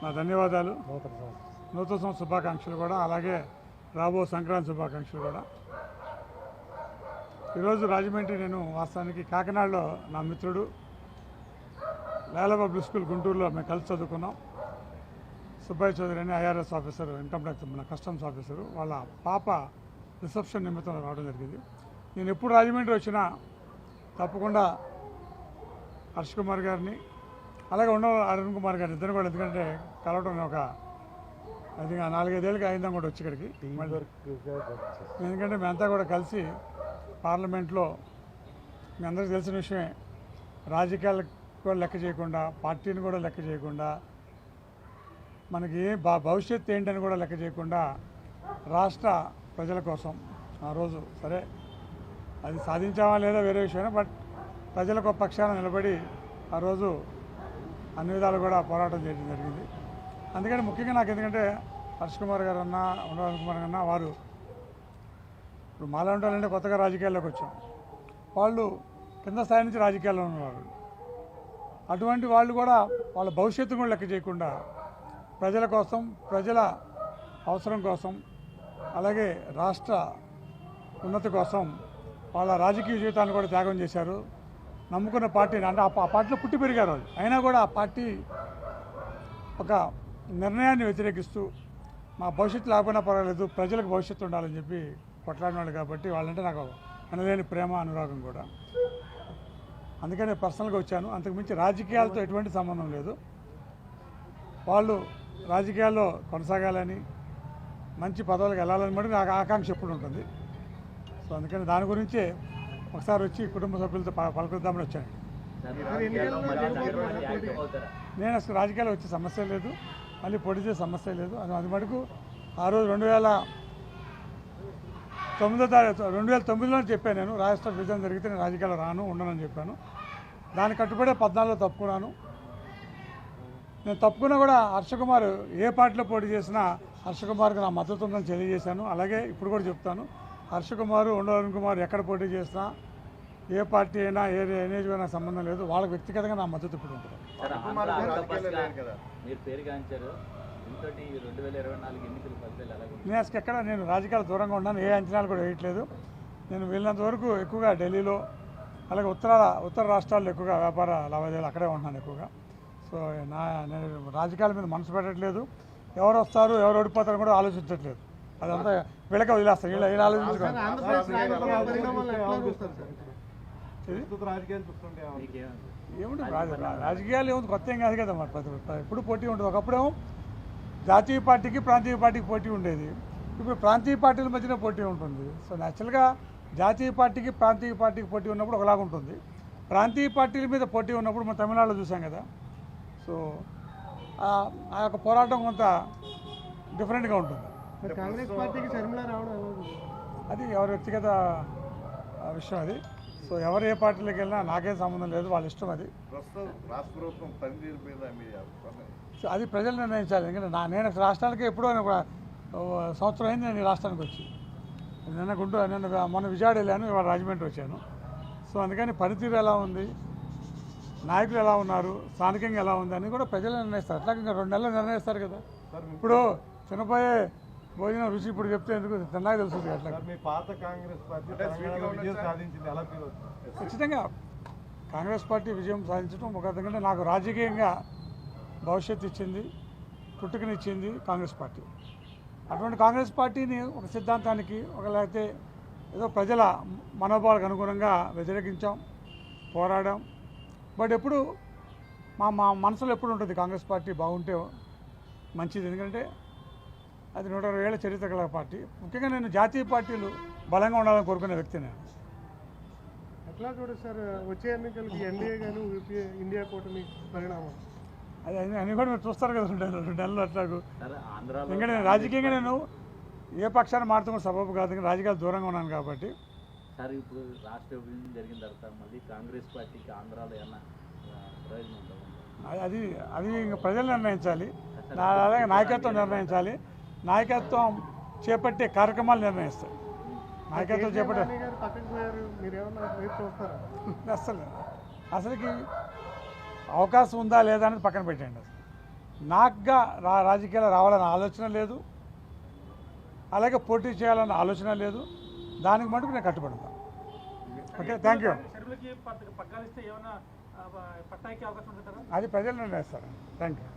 నా ధన్యవాదాలు. నూతన సంవత్సర శుభాకాంక్షలు కూడా, అలాగే రాబో సంక్రాంతి శుభాకాంక్షలు కూడా. ఈరోజు రాజమండ్రి నేను వాస్తవానికి కాకినాడలో నా మిత్రుడు లేల పబ్లిక్ స్కూల్ గుంటూరులో మేము కలిసి చదువుకున్నాం. సుబ్బయ్య చౌదరి అని ఐఆర్ఎస్ ఆఫీసర్, ఇన్కమ్ ట్యాక్స్ మన కస్టమ్స్ ఆఫీసరు, వాళ్ళ పాప రిసెప్షన్ నిమిత్తం రావడం జరిగింది. నేను ఎప్పుడు రాజమండ్రి వచ్చినా తప్పకుండా హర్ష్ కుమార్ గారిని అలాగే అరుణ్ కుమార్ గారిని ఇద్దరు కూడా, ఎందుకంటే కలవడం ఒక అది 4-5 ఏళ్ళకి అయిందాం కూడా వచ్చి ఇక్కడికి. ఎందుకంటే మేమంతా కూడా కలిసి పార్లమెంట్లో మీ అందరికీ తెలిసిన విషయమే, రాజకీయాలకు కూడా లెక్క చేయకుండా, పార్టీని కూడా లెక్క చేయకుండా, మనకి భవిష్యత్తు ఏంటని కూడా లెక్క చేయకుండా రాష్ట్ర ప్రజల కోసం ఆ రోజు సరే అది సాధించామా లేదా వేరే విషయమే, బట్ ప్రజలకు పక్షాన నిలబడి ఆ రోజు అన్ని విధాలు కూడా పోరాటం చేయడం జరిగింది. అందుకని ముఖ్యంగా నాకు ఎందుకంటే హర్ష్ కుమార్ గారు అన్నా అరుణ్ కుమార్ అన్నా వారు ఇప్పుడు మాలాంటి వాళ్ళంటే కొత్తగా రాజకీయాల్లోకి వచ్చాం, వాళ్ళు కింద స్థాయి నుంచి రాజకీయాల్లో ఉన్నవారు. అటువంటి వాళ్ళు కూడా వాళ్ళ భవిష్యత్తు కూడా లెక్క చేయకుండా ప్రజల కోసం, ప్రజల అవసరం కోసం, అలాగే రాష్ట్ర ఉన్నతి కోసం వాళ్ళ రాజకీయ జీవితాన్ని కూడా త్యాగం చేశారు. నమ్ముకున్న పార్టీని అంటే ఆ పార్టీలో పుట్టి పెరిగారు వాళ్ళు, అయినా కూడా ఆ పార్టీ ఒక నిర్ణయాన్ని వ్యతిరేకిస్తూ మా భవిష్యత్తు లేకపోయినా పర్వాలేదు, ప్రజలకు భవిష్యత్తు ఉండాలని చెప్పి కొట్లాడినాడు. కాబట్టి వాళ్ళంటే నాకు అనలేని ప్రేమ, అనురాగం కూడా. అందుకనే పర్సనల్గా వచ్చాను. అంతకుమించి రాజకీయాలతో ఎటువంటి సంబంధం లేదు. వాళ్ళు రాజకీయాల్లో కొనసాగాలని, మంచి పదవులకు వెళ్ళాలని మటుకు నాకు ఆకాంక్ష ఎప్పుడు ఉంటుంది. సో అందుకని దాని గురించే ఒకసారి వచ్చి కుటుంబ సభ్యులతో పలకరిద్దామని వచ్చాను. నేను అసలు రాజకీయాలు వచ్చే సమస్య లేదు, మళ్ళీ పొడి చేసే సమస్య లేదు. అది మటుకు ఆ రోజు 2009లో చెప్పాను, నేను రాష్ట్ర విభజన జరిగితే నేను రాజకీయాలు రాను, ఉండనని చెప్పాను. దాన్ని కట్టుబడే 14లో తప్పుకున్నాను. నేను తప్పుకున్నా కూడా హర్ష కుమార్ ఏ పార్టీలో పోటీ చేసినా హర్ష కుమార్కి నా మద్దతు ఉందని తెలియజేశాను. అలాగే ఇప్పుడు కూడా చెప్తాను, హర్ష కుమార్, అరుణ్ కుమార్ ఎక్కడ పోటీ చేసినా, ఏ పార్టీ అయినా, ఏ నియోజకవర్గం సంబంధం లేదు, వాళ్ళకి వ్యక్తిగతంగా నా మద్దతు ఇప్పుడు ఉంటుంది. నేను అసలు ఎక్కడ నేను రాజకీయాలు దూరంగా ఉన్నాను, ఏ అంచనాలు కూడా వేయట్లేదు. నేను వెళ్ళినంత వరకు ఎక్కువగా ఢిల్లీలో, అలాగే ఉత్తర రాష్ట్రాల్లో ఎక్కువగా వ్యాపార లావాదేవీలు అక్కడే ఉంటున్నాను ఎక్కువగా. సో నేను రాజకీయాల మీద మనసు పెట్టట్లేదు. ఎవరు వస్తారు, ఎవరు ఓడిపోతారని కూడా ఆలోచించట్లేదు. అదంతా వీళ్ళకే వదిలేస్తారు, వీళ్ళు ఆలోచించుకోవాలి. ఏముంటుంది రాజకీయాలు ఏముంది, కొత్త ఏం కాదు కదా. మరి ఎప్పుడు పోటీ ఉంటుంది. ఒకప్పుడేమో జాతీయ పార్టీకి, ప్రాంతీయ పార్టీకి పోటీ ఉండేది, ఇప్పుడు ప్రాంతీయ పార్టీల మధ్యన పోటీ ఉంటుంది. సో న్యాచురల్గా జాతీయ పార్టీకి, ప్రాంతీయ పార్టీకి పోటీ ఉన్నప్పుడు ఒకలాగా ఉంటుంది. ప్రాంతీయ పార్టీల మీద పోటీ ఉన్నప్పుడు మనం తమిళనాడులో చూసాం కదా. సో ఆ యొక్క పోరాటం కొంత డిఫరెంట్గా ఉంటుంది. కాంగ్రెస్ పార్టీకి షర్మిల రావడం అది ఎవరి వ్యక్తిగత విషయం అది. సో ఎవరు ఏ పార్టీలోకి వెళ్ళినా నాకేం సంబంధం లేదు, వాళ్ళ ఇష్టం అది. సో అది ప్రజలు నిర్ణయించాలి. ఎందుకంటే నేను రాష్ట్రానికి ఎప్పుడో సంవత్సరం అయింది నేను ఈ రాష్ట్రానికి వచ్చి. నిన్న మొన్న విజయవాడ వెళ్ళాను, ఇవాళ రాజమండ్రి వచ్చాను. సో అందుకని పనితీరు ఎలా ఉంది, నాయకులు ఎలా ఉన్నారు, స్థానికంగా ఎలా ఉంది అని కూడా ప్రజలు నిర్ణయిస్తారు. అట్లాగే ఇంకా 2 నెలలు నిర్ణయిస్తారు కదా. ఇప్పుడు తినపోయే భోజనం రుచి ఇప్పుడు చెప్తే ఎందుకు తిన్నాక తెలుస్తుంది. అట్లా ఖచ్చితంగా కాంగ్రెస్ పార్టీ విజయం సాధించడం ఒక ఎందుకంటే నాకు రాజకీయంగా భవిష్యత్తు ఇచ్చింది, పుట్టుకనిచ్చింది కాంగ్రెస్ పార్టీ. అటువంటి కాంగ్రెస్ పార్టీని ఒక సిద్ధాంతానికి, లేకపోతే ఏదో ప్రజల మనోభావాలకు అనుగుణంగా వ్యతిరేకించాం, పోరాడాం. బట్ ఎప్పుడు మా మనసులో ఎప్పుడు ఉంటుంది కాంగ్రెస్ పార్టీ బాగుంటే మంచిది. ఎందుకంటే అది 120 ఏళ్ల చరిత్ర గల పార్టీ. ముఖ్యంగా నేను జాతీయ పార్టీలు బలంగా ఉండాలని కోరుకునే వ్యక్తి. నేను ఎట్లా చూడదు సార్ వచ్చే ఎన్నికలకి ఎన్డీఏ కానీ యూపీఏ ఇండియా కూటమి పరిణామం అది అన్నీ కూడా మీరు చూస్తారు కదా 2 నెలలు అట్లాగూ. ఎందుకంటే నేను రాజకీయంగా నేను ఏ పక్షాన్ని మారుతున్న సబబు కాదు, రాజకీయాలు దూరంగా ఉన్నాను కాబట్టి. సార్ ఇప్పుడు రాష్ట్ర విభజన జరిగిన తర్వాత మళ్ళీ కాంగ్రెస్ పార్టీకి ఆంధ్రాలో ఏమన్నా ప్రయోజనం ఉంటుంది? అది ఇంకా ప్రజలు నిర్ణయించాలి, అలాగే నాయకత్వం నిర్ణయించాలి. నాయకత్వం చేపట్టే కార్యక్రమాలు నిర్ణయిస్తాయి. నాయకత్వం చేపట్టే అసలుకి అవకాశం ఉందా లేదా అనేది పక్కన పెట్టండి. నాకుగా రాజకీయాలు రావాలన్న ఆలోచన లేదు, అలాగే పోటీ చేయాలన్న ఆలోచన లేదు. దానికి మటుకు నేను కట్టుబడతాను. Okay, thank you. షర్మిలకి పగ్గాలు ఇస్తే ఏమైనా పట్టాయికి అవకాశం ఉంటుందా? అది ప్రజలు నిర్ణయిస్తారు. Thank you.